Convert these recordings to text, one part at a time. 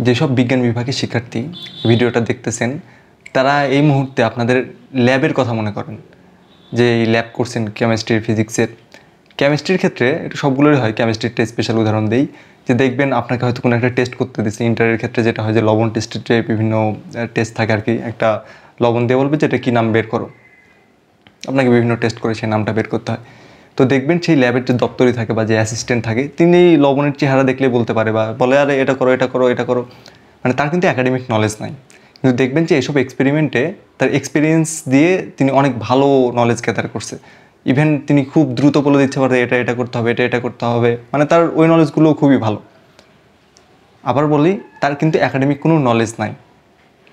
যেসব বিজ্ঞান বিভাগের শিক্ষার্থী ভিডিওটা দেখতেছেন তারা এই মুহূর্তে আপনাদের ল্যাবের কথা মনে করেন, যে এই ল্যাব করছেন কেমিস্ট্রি ফিজিক্সের। কেমিস্ট্রির ক্ষেত্রে এটা সবগুলোরই হয়, কেমিস্ট্রির টেস্ট স্পেশাল উদাহরণ দেই, যে দেখবেন আপনাকে হয়তো কোনো একটা টেস্ট করতে দিচ্ছে। ইন্টারের ক্ষেত্রে যেটা হয় যে লবণ টেস্টের যে বিভিন্ন টেস্ট থাকে আর কি, একটা লবণ দিয়ে বলবে যে এটা কী নাম বের করো, আপনাকে বিভিন্ন টেস্ট করে সেই নামটা বের করতে হয়। তো দেখবেন সেই ল্যাবের যে দপ্তরি থাকে বা যে অ্যাসিস্ট্যান্ট থাকে তিনি লবণের চেহারা দেখলে বলতে পারে বা বলে আরে এটা করো এটা করো এটা করো, মানে তার কিন্তু একাডেমিক নলেজ নাই। কিন্তু দেখবেন যে এসব এক্সপেরিমেন্টে তার এক্সপিরিয়েন্স দিয়ে তিনি অনেক ভালো নলেজ গ্যাদার করছে। ইভেন তিনি খুব দ্রুত বলে দিচ্ছে পারে এটা এটা করতে হবে, এটা এটা করতে হবে, মানে তার ওই নলেজগুলো খুবই ভালো। আবার বলি, তার কিন্তু একাডেমিক কোনো নলেজ নাই,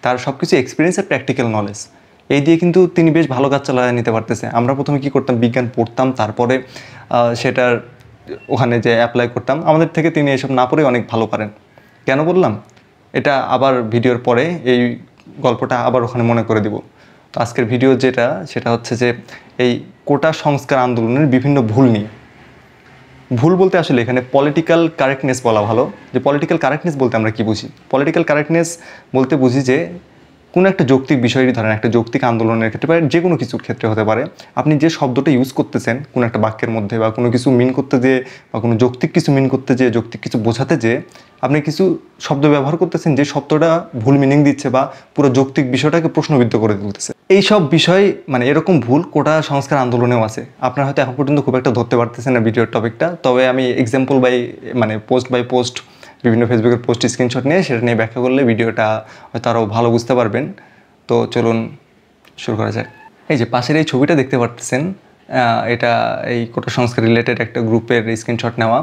তার সব কিছু এক্সপিরিয়েন্স আর প্র্যাকটিক্যাল নলেজ, এই দিয়ে কিন্তু তিনি বেশ ভালো কাজ চালিয়ে নিতে পারতেছে। আমরা প্রথমে কী করতাম, বিজ্ঞান পড়তাম, তারপরে সেটার ওখানে যে অ্যাপ্লাই করতাম, আমাদের থেকে তিনি এসব না পড়ে অনেক ভালো পারেন। কেন বললাম এটা আবার ভিডিওর পরে এই গল্পটা আবার ওখানে মনে করে দিব। তো আজকের ভিডিও যেটা, সেটা হচ্ছে যে এই কোটা সংস্কার আন্দোলনের বিভিন্ন ভুল নিয়ে। ভুল বলতে আসলে এখানে পলিটিক্যাল কারেক্টনেস বলা ভালো। যে পলিটিক্যাল কারেক্টনেস বলতে আমরা কী বুঝি? পলিটিক্যাল কারেক্টনেস বলতে বুঝি যে কোনো একটা যৌক্তিক বিষয়ই ধরেন, একটা যৌক্তিক আন্দোলনের ক্ষেত্রে বা যে কোনো কিছুর ক্ষেত্রে হতে পারে, আপনি যে শব্দটা ইউজ করতেছেন কোনো একটা বাক্যের মধ্যে বা কোনো কিছু মিন করতে যেয়ে বা কোনো যৌক্তিক কিছু মিন করতে যেয়ে, যৌক্তিক কিছু বোঝাতে যেয়ে আপনি কিছু শব্দ ব্যবহার করতেছেন যে শব্দটা ভুল মিনিং দিচ্ছে বা পুরো যৌক্তিক বিষয়টাকে প্রশ্নবিদ্ধ করে তুলতেছে। এই সব বিষয় মানে এরকম ভুল কোটা সংস্কার আন্দোলনেও আছে। আপনারা হয়তো এখন পর্যন্ত খুব একটা ধরতে পারতেছেন না ভিডিওর টপিকটা, তবে আমি এক্সাম্পল বাই মানে পোস্ট বাই পোস্ট বিভিন্ন ফেসবুকের পোস্ট স্ক্রিনশট নিয়ে সেটা নিয়ে ব্যাখ্যা করলে ভিডিওটা হয়তো আরও ভালো বুঝতে পারবেন। তো চলুন শুরু করা যাক। এই যে পাশের এই ছবিটা দেখতে পারতেছেন, এটা এই কোটা সংস্কার রিলেটেড একটা গ্রুপের স্ক্রিনশট নেওয়া।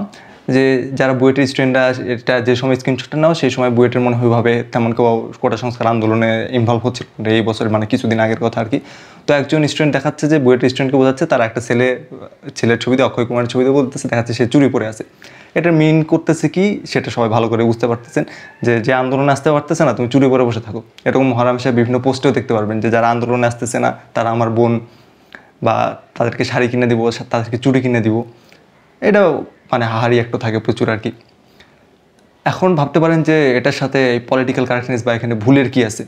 যে যারা বুয়েটের স্টুডেন্টরা এটা যে সময় স্ক্রিনশটটা নেওয়া, সেই সময় বুয়েটের মনে হয় ভাবে তেমন কেউ কোটা সংস্কার আন্দোলনে ইনভলভ হচ্ছিল এই বছর, মানে কিছুদিন আগের কথা আর কি। তো একজন স্টুডেন্ট দেখাচ্ছে যে বুয়েটের স্টুডেন্টকে বোঝাচ্ছে, তার একটা ছেলের ছবিতে, অক্ষয় কুমারের ছবিতে বলতেছে, দেখাচ্ছে সে চুরি পরে আছে। এটা মিন করতেছে কি সেটা সবাই ভালো করে বুঝতে পারতেছেন, যে যে আন্দোলনে আসতে পারতেছে না তুমি চুরি পরে বসে থাকো। এরকম হরহামেশা বিভিন্ন পোস্টেও দেখতে পারবেন যে যারা আন্দোলনে আসতেছে না তারা আমার বোন, বা তাদেরকে শাড়ি কিনে দিব, তাদেরকে চুড়ি কিনে দিব। এটাও মানে হাহারি একটা থাকে প্রচুর আর কি। এখন ভাবতে পারেন যে এটার সাথে এই পলিটিক্যাল কারেক্টনেস বা এখানে ভুলের কি আছে?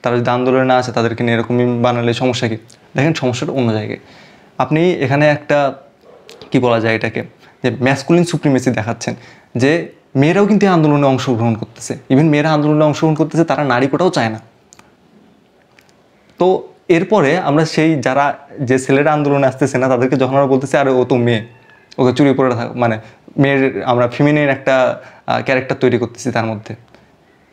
তারা যদি আন্দোলনে না আছে তাদেরকে নিয়ে এরকম বানালে সমস্যা কি? দেখেন সমস্যাটা অন্য জায়গায়। আপনি এখানে একটা কি বলা যায় এটাকে, যে ম্যাসকুলিন সুপ্রিমেসি দেখাচ্ছেন, যে মেয়েরাও কিন্তু এই আন্দোলনে অংশগ্রহণ করতেছে। ইভেন মেয়েরা আন্দোলনে অংশগ্রহণ করতেছে, তারা নারী কোটাও চায় না। তো এরপরে আমরা সেই যারা যে ছেলেরা আন্দোলনে আসতেছে না তাদেরকে যখন আমরা বলতেছি আরে ও তো মেয়ে, ওকে চুরি পরে থাক, মানে মেয়ের আমরা ফিমেনের একটা ক্যারেক্টার তৈরি করতেছি তার মধ্যে,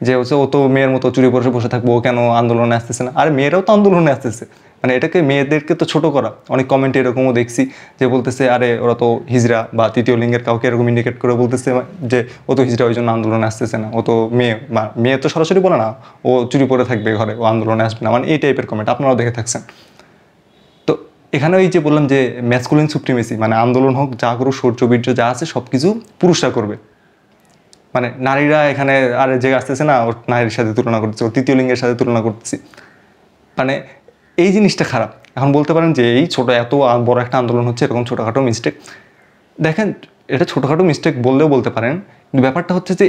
যে হচ্ছে ও তো মেয়ের মতো চুরি পরে বসে থাকবো, ও কেন আন্দোলনে আসতেছে না? আর মেয়েরাও তো আন্দোলনে আসতেছে, মানে এটাকে মেয়েদেরকে তো ছোট করা। অনেক কমেন্টে এরকমও দেখছি যে বলতেছে আরে ওরা তো হিজড়া বা তৃতীয় লিঙ্গের কাউকে এরকম ইন্ডিকেট করে বলতেছে যে ও তো হিজড়া, ওই জন্য আন্দোলনে আসতেছে না, ও তো মেয়ে। মেয়ে তো সরাসরি বলে না ও চুরি পরে থাকবে ঘরে, ও আন্দোলনে আসবে না, মানে এই টাইপের কমেন্ট আপনারাও দেখে থাকছেন। তো এখানে ওই যে বললাম যে ম্যাসকুলিন সুপ্রিমেসি, মানে আন্দোলন হোক, জাগরু শৌর্য বীর্য যা আছে সব কিছু পুরুষরা করবে, মানে নারীরা এখানে আর যে আসতেছে না ওর নারীর সাথে তুলনা করতেছে, ওর তৃতীয় লিঙ্গের সাথে তুলনা করতেছি, মানে এই জিনিসটা খারাপ। এখন বলতে পারেন যে এই ছোটো এত বড় একটা আন্দোলন হচ্ছে, এরকম ছোটোখাটো মিস্টেক, দেখেন এটা ছোটোখাটো মিস্টেক বললেও বলতে পারেন, কিন্তু ব্যাপারটা হচ্ছে যে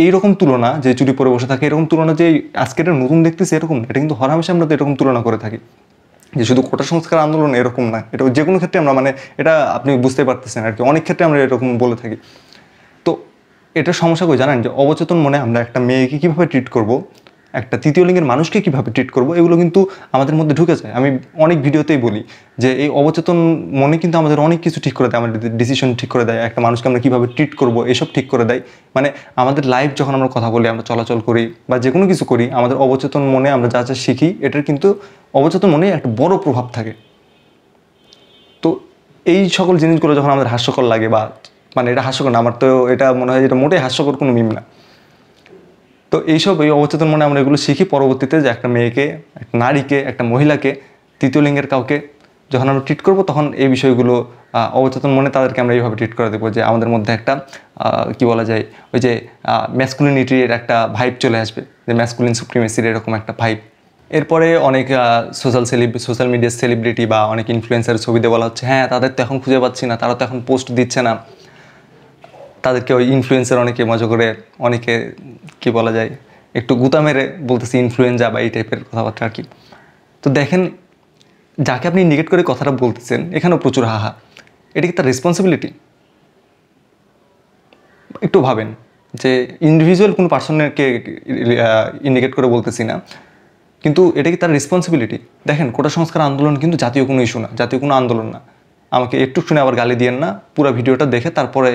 এইরকম তুলনা, যে চুরি পরে বসে থাকে এরকম তুলনা, যে আজকে এটা নতুন দেখতেছি এরকম, এটা কিন্তু হরহামেশা আমরা তো এরকম তুলনা করে থাকি। যে শুধু কোটা সংস্কার আন্দোলন এরকম না, এটা যে কোনো ক্ষেত্রে আমরা, মানে এটা আপনি বুঝতে পারতেছেন আর কি, অনেক ক্ষেত্রে আমরা এরকম বলে থাকি। তো এটা সমস্যা কই জানেন, যে অবচেতন মনে আমরা একটা মেয়েকে কীভাবে ট্রিট করব, একটা তৃতীয় লিঙ্গের মানুষকে কীভাবে ট্রিট করব, এগুলো কিন্তু আমাদের মধ্যে ঢুকে যায়। আমি অনেক ভিডিওতেই বলি যে এই অবচেতন মনে কিন্তু আমাদের অনেক কিছু ঠিক করে দেয়, আমাদের ডিসিশন ঠিক করে দেয়, একটা মানুষকে আমরা কীভাবে ট্রিট করব এসব ঠিক করে দেয়। মানে আমাদের লাইফ যখন আমরা কথা বলি, আমরা চলাচল করি বা যে কোনো কিছু করি, আমাদের অবচেতন মনে আমরা যা যা শিখি, এটার কিন্তু অবচেতন মনে একটা বড় প্রভাব থাকে। তো এই সকল জিনিসগুলো যখন আমাদের হাস্যকর লাগে, বা মানে এটা হাস্যকর না, আমার তো এটা মনে হয় এটা মোটেই হাস্যকর কোনো মিম না। তো এইসব এই অবচেতন মনে আমরা এগুলো শিখি পরবর্তীতে, যে একটা মেয়েকে, একটা নারীকে, একটা মহিলাকে, তৃতীয় লিঙ্গের কাউকে যখন আমরা ট্রিট করব, তখন এই বিষয়গুলো অবচেতন মনে তাদেরকে আমরা এইভাবে ট্রিট করে দেবো, যে আমাদের মধ্যে একটা কি বলা যায়, ওই যে ম্যাসকুলিনিটির একটা ভাইব চলে আসবে, যে ম্যাসকুলিন সুপ্রিমেসির এরকম একটা ভাইব। এরপরে অনেক সোশ্যাল মিডিয়ার সেলিব্রিটি বা অনেক ইনফ্লুয়েন্সারের ছবি দিয়ে বলা হচ্ছে হ্যাঁ তাদের তো এখন খুঁজে পাচ্ছি না, তারা তো এখন পোস্ট দিচ্ছে না। তাদেরকে ওই ইনফ্লুয়েন্সার অনেকে মজা করে, অনেকে কি বলা যায় একটু গুতা মেরে বলতেছি ইনফ্লুয়েঞ্জা বা এই টাইপের কথাবার্তা আর কি। তো দেখেন, যাকে আপনি ইন্ডিকেট করে কথাটা বলতেছেন এখানেও প্রচুর হাহা, এটা কি তার রেসপন্সিবিলিটি? একটু ভাবেন যে ইন্ডিভিজুয়াল কোনো পার্সনকে ইন্ডিকেট করে বলতেছি না, কিন্তু এটা কি তার রেসপন্সিবিলিটি? দেখেন, কোটা সংস্কার আন্দোলন কিন্তু জাতীয় কোনো ইস্যু না, জাতীয় কোনো আন্দোলন না। আমাকে একটু শুনে আবার গালি দিয়েন না, পুরো ভিডিওটা দেখে তারপরে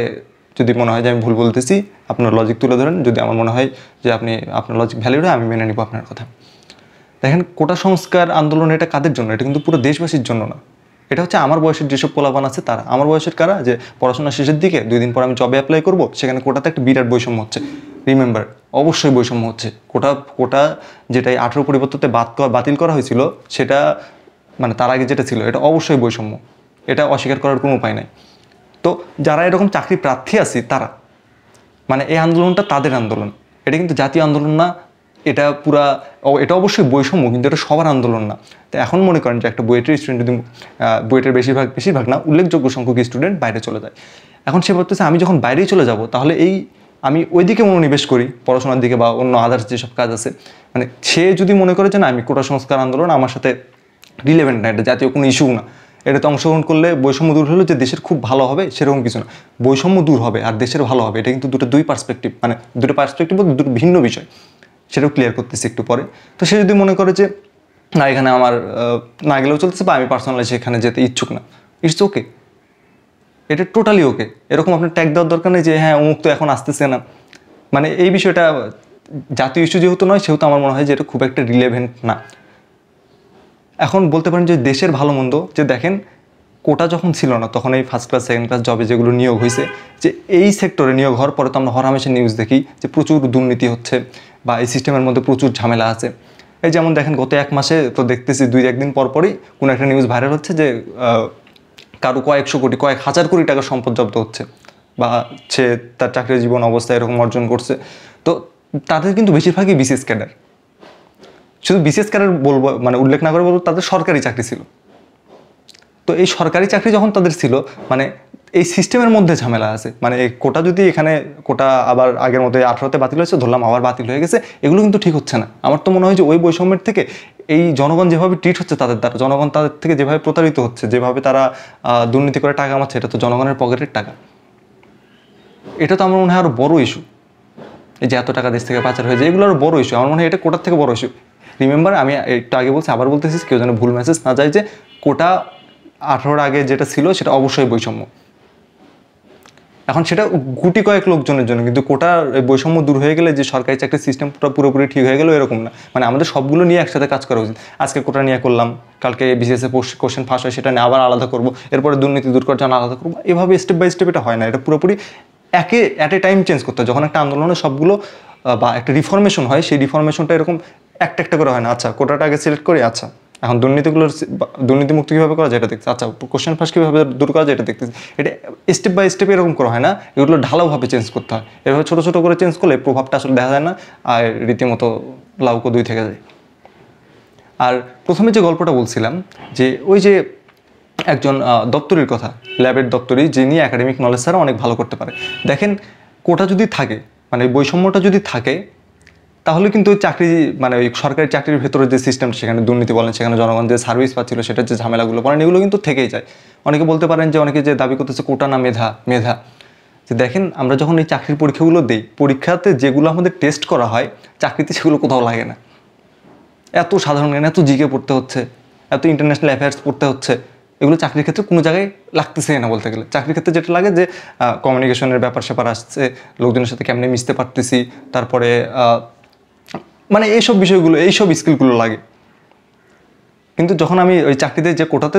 যদি মনে হয় যে আমি ভুল বলতেছি আপনার লজিক তুলে ধরেন, যদি আমার মনে হয় যে আপনার লজিক ভ্যালিড হয় আমি মেনে নিব আপনার কথা। দেখেন, কোটা সংস্কার আন্দোলন এটা কাদের জন্য? এটা কিন্তু পুরো দেশবাসীর জন্য না। এটা হচ্ছে আমার বয়সের যেসব পোলাপান আছে তারা, আমার বয়সের কারা, যে পড়াশোনা শেষের দিকে 2 দিন পর আমি জবে অ্যাপ্লাই করব, সেখানে কোটাতে একটা বিরাট বৈষম্য হচ্ছে। রিমেম্বার, অবশ্যই বৈষম্য হচ্ছে। কোটা যেটাই 18 পরিবর্তনতে বাতিল করা হয়েছিল, সেটা মানে তার আগে যেটা ছিল এটা অবশ্যই বৈষম্য, এটা অস্বীকার করার কোনো উপায় নাই। তো যারা এরকম চাকরি প্রার্থী আছি তারা, মানে এই আন্দোলনটা তাদের আন্দোলন, এটা কিন্তু জাতীয় আন্দোলন না। এটা অবশ্যই বৈষম্য, কিন্তু এটা সবার আন্দোলন না। তো এখন মনে করেন যে একটা বুয়েটের স্টুডেন্ট যদি বুয়েটের বেশিরভাগ না, উল্লেখযোগ্য সংখ্যক স্টুডেন্ট বাইরে চলে যায়, এখন সে ভাবতেছে আমি যখন বাইরেই চলে যাব তাহলে আমি ওই দিকে মনোনিবেশ করি পড়াশোনার দিকে বা অন্য আদার্স যেসব কাজ আছে, মানে সে যদি মনে করে যে না, আমি কোটা সংস্কার আন্দোলন আমার সাথে রিলেভেন্ট না, এটা জাতীয় কোনো ইস্যু না, এটাতে অংশগ্রহণ করলে বৈষম্য দূর হলো যে দেশের খুব ভালো হবে সেরকম কিছু না। বৈষম্য দূর হবে আর দেশের ভালো হবে, এটা কিন্তু দুই পার্সপেক্টিভ, মানে দুটো পার্সপেক্টিভ বলতে দুটো ভিন্ন বিষয়। সেটাও ক্লিয়ার করতেছি একটু পরে। তো সে যদি মনে করে যে না, এখানে আমার না গেলেও চলতেছে বা আমি পার্সোনালি সেখানে যেতে ইচ্ছুক না, ইটস ওকে, এটা টোটালি ওকে। এরকম আপনার ট্যাগ দেওয়ার দরকার নেই যে হ্যাঁ অমুক তো এখন আসতেছে না। মানে এই বিষয়টা জাতীয় ইস্যু যেহেতু নয়, সেহেতু আমার মনে হয় যে এটা খুব একটা রিলেভেন্ট না। এখন বলতে পারেন যে দেশের ভালো মন্দ, যে দেখেন কোটা যখন ছিল না তখন এই ফার্স্ট ক্লাস সেকেন্ড ক্লাস জবে যেগুলো নিয়োগ হয়েছে, যে এই সেক্টরে নিয়োগ হওয়ার পরে তো আমরা হরহামেশা নিউজ দেখি যে প্রচুর দুর্নীতি হচ্ছে বা এই সিস্টেমের মধ্যে প্রচুর ঝামেলা আছে। এই যেমন দেখেন গত 1 মাসে তো দেখতেছি 2-1 দিন পর পরই কোনো একটা নিউজ ভাইরাল হচ্ছে যে কারো কয়েকশো কোটি, কয়েক হাজার কোটি টাকার সম্পদ জব্দ হচ্ছে, বা সে তার চাকরি জীবন অবস্থায় এরকম অর্জন করছে। তো তাদের কিন্তু বেশিরভাগই বিসিএস ক্যাডার। শুধু বিসিএস ক্যাডার বলবো, মানে উল্লেখ না করে বলবো তাদের সরকারি চাকরি ছিল। তো এই সরকারি চাকরি যখন তাদের ছিল, মানে এই সিস্টেমের মধ্যে ঝামেলা আছে। মানে এই কোটা যদি এখানে কোটা আবার আগের মতো 18তে বাতিল হয়েছে, ধরলাম আবার বাতিল হয়ে গেছে, এগুলো কিন্তু ঠিক হচ্ছে না। আমার তো মনে হয় যে ওই বৈষম্যের থেকে এই জনগণ যেভাবে ট্রিট হচ্ছে তাদের দ্বারা, জনগণ তাদের থেকে যেভাবে প্রতারিত হচ্ছে, যেভাবে তারা দুর্নীতি করে টাকা কামাচ্ছে, এটা তো জনগণের পকেটের টাকা। এটা তো আমার মনে হয় আরও বড় ইস্যু। এই যে এত টাকা দেশ থেকে পাচার হয়ে যায়, এগুলো আরও বড় ইস্যু। আমার মনে হয় এটা কোটার থেকে বড় ইস্যু। রিমেম্বার, আমি একটু আগে বলছি, আবার বলতেছি, কেউ যেন ভুল মেসেজ না যায় যে কোটা 18-র আগে যেটা ছিল সেটা অবশ্যই বৈষম্য। এখন সেটা গুটি কয়েক লোকজনের জন্য, কিন্তু কোটার বৈষম্য দূর হয়ে গেলে যে সরকারি চাকরির সিস্টেম পুরোপুরি ঠিক হয়ে গেল এরকম না। মানে আমাদের সবগুলো নিয়ে একসাথে কাজ করা উচিত। আজকে কোটা নিয়ে করলাম, কালকে বিসিএসে কোশ্চেন ফাঁস হয় সেটা নিয়ে আবার আলাদা করবো, এরপরে দুর্নীতি দূর করার জন্য আলাদা করবো। এভাবে স্টেপ বাই স্টেপ এটা হয় না, এটা পুরোপুরি অ্যাট এ টাইম চেঞ্জ করতে হয়। যখন একটা আন্দোলনে সবগুলো বা একটা রিফরমেশন হয়, সেই রিফরমেশনটা এরকম একটা করে হয় না। আচ্ছা, কোটাটা আগে সিলেক্ট করি, আচ্ছা এখন দুর্নীতিমুক্ত কীভাবে করা যায় এটা দেখছি, আচ্ছা কোশ্চেন ফাঁস কীভাবে দূর করা যায় এটা দেখতেছি। এটা স্টেপ বাই স্টেপ এরকম করা হয় না, এগুলো ঢালাওভাবে চেঞ্জ করতে হয়। এভাবে ছোটো ছোটো করে চেঞ্জ করলে প্রভাবটা আসলে দেখা যায় না, আর রীতিমতো লাউকো 2 থেকে যায়। আর প্রথমে যে গল্পটা বলছিলাম, যে ওই যে একজন দপ্তরির কথা, ল্যাবের দপ্তরি, যিনি একাডেমিক নলেজ ছাড়া অনেক ভালো করতে পারে। দেখেন, কোটা যদি থাকে, মানে বৈষম্যটা যদি থাকে, তাহলে কিন্তু ওই চাকরি, মানে ওই সরকারি চাকরির ভেতরে যে সিস্টেমটা, সেখানে দুর্নীতি বলেন, সেখানে জনগণ যে সার্ভিস পাচ্ছিল, সেটার যে ঝামেলাগুলো বলেন, এগুলো কিন্তু থেকেই যায়। অনেকে বলতে পারেন যে অনেকে যে দাবি করতেছে কোটা না মেধা, যে দেখেন আমরা যখন এই চাকরির পরীক্ষাগুলো দিই, পরীক্ষাতে যেগুলো আমাদের টেস্ট করা হয় চাকরিতে সেগুলো কোথাও লাগে না। এত সাধারণ জ্ঞান, এত জিকে পড়তে হচ্ছে, এত ইন্টারন্যাশনাল অ্যাফেয়ার্স পড়তে হচ্ছে, এগুলো চাকরির ক্ষেত্রে কোনো জায়গায় লাগতেছে না বলতে গেলে। চাকরির ক্ষেত্রে যেটা লাগে যে কমিউনিকেশনের ব্যাপার স্যাপার আসছে, লোকজনের সাথে কেমনে মিশতে পারতেছি, তারপরে মানে এইসব বিষয়গুলো, এইসব স্কিলগুলো লাগে। কিন্তু যখন আমি ওই চাকরিতে যে কোটাতে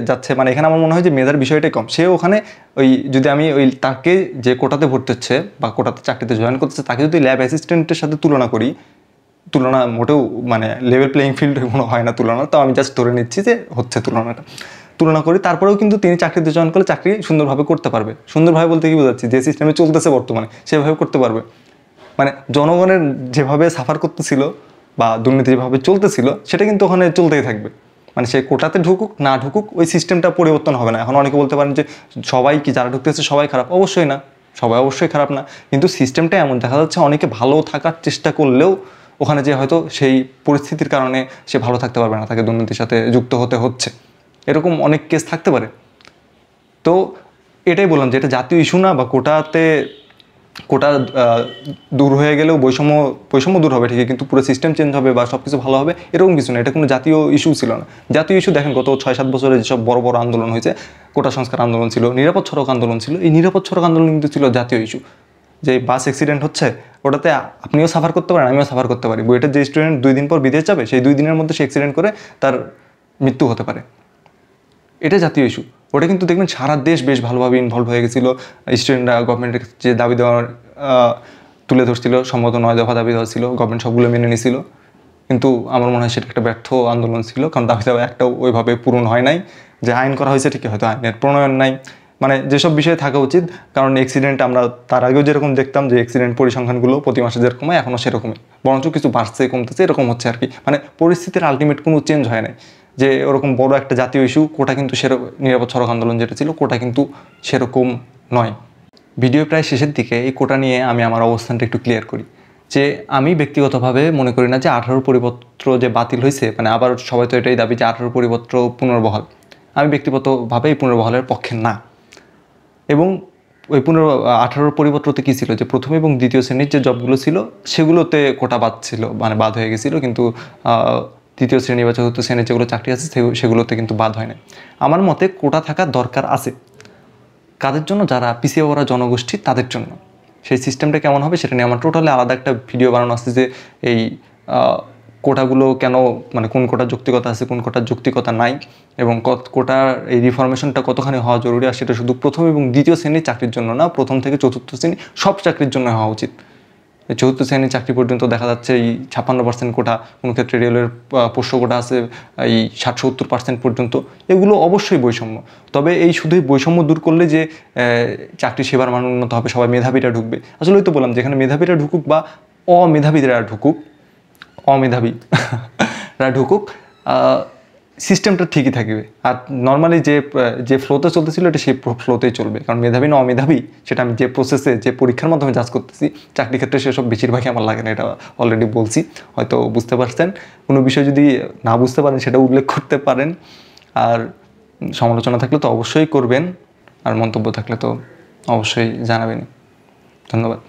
যাচ্ছে, মানে এখানে আমার মনে হয় যে মেধার বিষয়টাই কম। সে ওখানে যদি আমি তাকে যে কোটাতে ভর্তি হচ্ছে বা কোটাতে চাকরিতে জয়েন করতেছে, তাকে যদি ল্যাব অ্যাসিস্ট্যান্টের সাথে তুলনা মোটেও মানে লেভেল প্লেয়িং ফিল্ড কোনো হয় না তুলনা। তো আমি জাস্ট ধরে নিচ্ছি যে হচ্ছে তুলনা করি, তারপরেও কিন্তু তিনি চাকরিতে জয়েন করলে চাকরি সুন্দরভাবে করতে পারবে। সুন্দরভাবে বলতে কি বোঝাচ্ছি, যে সিস্টেমে চলতেছে বর্তমানে সেভাবে করতে পারবে। মানে জনগণের যেভাবে সাফার করতেছিল বা দুর্নীতি যেভাবে চলতেছিল, সেটা কিন্তু ওখানে চলতেই থাকবে। মানে সে কোটাতে ঢুকুক না ঢুকুক, ওই সিস্টেমটা পরিবর্তন হবে না। এখন অনেকে বলতে পারেন যে সবাই কি, যারা ঢুকতেছে সবাই খারাপ, অবশ্যই না। সবাই অবশ্যই খারাপ না, কিন্তু সিস্টেমটা এমন দেখা যাচ্ছে অনেকে ভালো থাকার চেষ্টা করলেও ওখানে যে হয়তো সেই পরিস্থিতির কারণে সে ভালো থাকতে পারবে না, তাকে দুর্নীতির সাথে যুক্ত হতে হচ্ছে, এরকম অনেক কেস থাকতে পারে। তো এটাই বললাম যে এটা জাতীয় ইস্যু না, বা কোটা দূর হয়ে গেলেও বৈষম্য দূর হবে ঠিকই, কিন্তু পুরো সিস্টেম চেঞ্জ হবে বা সব কিছু ভালো হবে এরকম কিছু না। এটা কোনো জাতীয় ইস্যু ছিল না। জাতীয় ইস্যু দেখেন গত 6-7 বছরে যেসব বড় বড় আন্দোলন হয়েছে, কোটা সংস্কার আন্দোলন ছিল, নিরাপদ সড়ক আন্দোলন ছিল, এই নিরাপদ সড়ক আন্দোলন কিন্তু ছিল জাতীয় ইস্যু। যে বাস অ্যাক্সিডেন্ট হচ্ছে, ওটাতে আপনিও সাফার করতে পারেন, আমিও সাফার করতে পারি। বুয়েটের যে স্টুডেন্ট 2 দিন পর বিদেশ যাবে, সেই 2 দিনের মধ্যে সে অ্যাক্সিডেন্ট করে তার মৃত্যু হতে পারে, এটা জাতীয় ইস্যু। ওটা কিন্তু দেখবেন সারা দেশ বেশ ভালোভাবে ইনভলভ হয়ে গেছিলো। স্টুডেন্টরা গভর্নমেন্টের যে দাবি দেওয়ার তুলে ধরছিল, সম্ভবত 9 দফা দাবি দেওয়া ছিল, গভর্নমেন্ট সবগুলো মেনে নিয়েছিল। কিন্তু আমার মনে হয় সেটা একটা ব্যর্থ আন্দোলন ছিল, কারণ দাবি দেওয়া একটাও ওইভাবে পূরণ হয় নাই। যে আইন করা হয়েছে ঠিকই, হয়তো আইনের প্রণয়ন নাই, মানে যেসব বিষয়ে থাকা উচিত। কারণ অ্যাক্সিডেন্ট আমরা তার আগেও যেরকম দেখতাম যে অ্যাক্সিডেন্ট পরিসংখ্যানগুলো প্রতি মাসে যেরকম হয় এখনও সেরকমই, বরঞ্চ কিছু বাড়ছে কমতেছে এরকম হচ্ছে আর কি। মানে পরিস্থিতির আলটিমেট কোনো চেঞ্জ হয় নাই। যে ওরকম বড় একটা জাতীয় ইস্যু কোটা কিন্তু নিরাপদ সড়ক আন্দোলন যেটা ছিল, কোটা কিন্তু সেরকম নয়। ভিডিও প্রায় শেষের দিকে এই কোটা নিয়ে আমি আমার অবস্থানটা একটু ক্লিয়ার করি। যে আমি ব্যক্তিগতভাবে মনে করি না যে 18 পরিপত্র যে বাতিল হয়েছে, মানে আবার সবাই তো এটাই দাবি যে 18 পরিপত্র পুনর্বহাল। আমি ব্যক্তিগতভাবে এই পুনর্বহালের পক্ষে না। এবং ওই 18 পরিপত্রতে কী ছিল যে প্রথম এবং দ্বিতীয় শ্রেণীর যে জবগুলো ছিল সেগুলোতে কোটা বাদ ছিল, মানে বাদ হয়ে গেছিলো, কিন্তু তৃতীয় শ্রেণী বা চতুর্থ শ্রেণীর যেগুলো চাকরি আছে সেগুলোতে কিন্তু বাদ হয় না। আমার মতে কোটা থাকার দরকার আছে কাদের জন্য? যারা পিছিয়ে পড়া জনগোষ্ঠী, তাদের জন্য। সেই সিস্টেমটা কেমন হবে সেটা নিয়ে আমার টোটালি আলাদা একটা ভিডিও বানানো আছে, যে এই কোটাগুলো কেন, মানে কোন কোটার যৌক্তিকতা আছে, কোন কোটার যৌক্তিকতা নাই, এবং কোটার এই রিফরমেশনটা কতখানি হওয়া জরুরি। আর সেটা শুধু প্রথম এবং দ্বিতীয় শ্রেণীর চাকরির জন্য না, প্রথম থেকে চতুর্থ শ্রেণী সব চাকরির জন্য হওয়া উচিত। চতুর্থ শ্রেণীর চাকরি পর্যন্ত দেখা যাচ্ছে এই 56% কোটা, কোনো ক্ষেত্রে রেলের পোষ্য কোটা আছে এই 60-70% পর্যন্ত। এগুলো অবশ্যই বৈষম্য। তবে এই শুধুই বৈষম্য দূর করলে যে চাকরি সেবার মান উন্নত হবে, সবাই মেধাবীরা ঢুকবে, আসলে ওই তো বললাম যেখানে মেধাবীরা ঢুকুক বা অমেধাবীরা ঢুকুক, সিস্টেমটা ঠিকই থাকবে। আর নর্মালি যে ফ্লোতে চলতেছিল এটা সেই ফ্লোতেই চলবে, কারণ মেধাবী না অমেধাবী সেটা আমি যে প্রসেসে, যে পরীক্ষার মাধ্যমে জাজ করতেছি, চাকরি ক্ষেত্রে সেসব বেশিরভাগই আমার লাগে না, এটা অলরেডি বলছি, হয়তো বুঝতে পারছেন। কোনো বিষয় যদি না বুঝতে পারেন সেটা উল্লেখ করতে পারেন, আর সমালোচনা থাকলে তো অবশ্যই করবেন, আর মন্তব্য থাকলে তো অবশ্যই জানাবেন। ধন্যবাদ।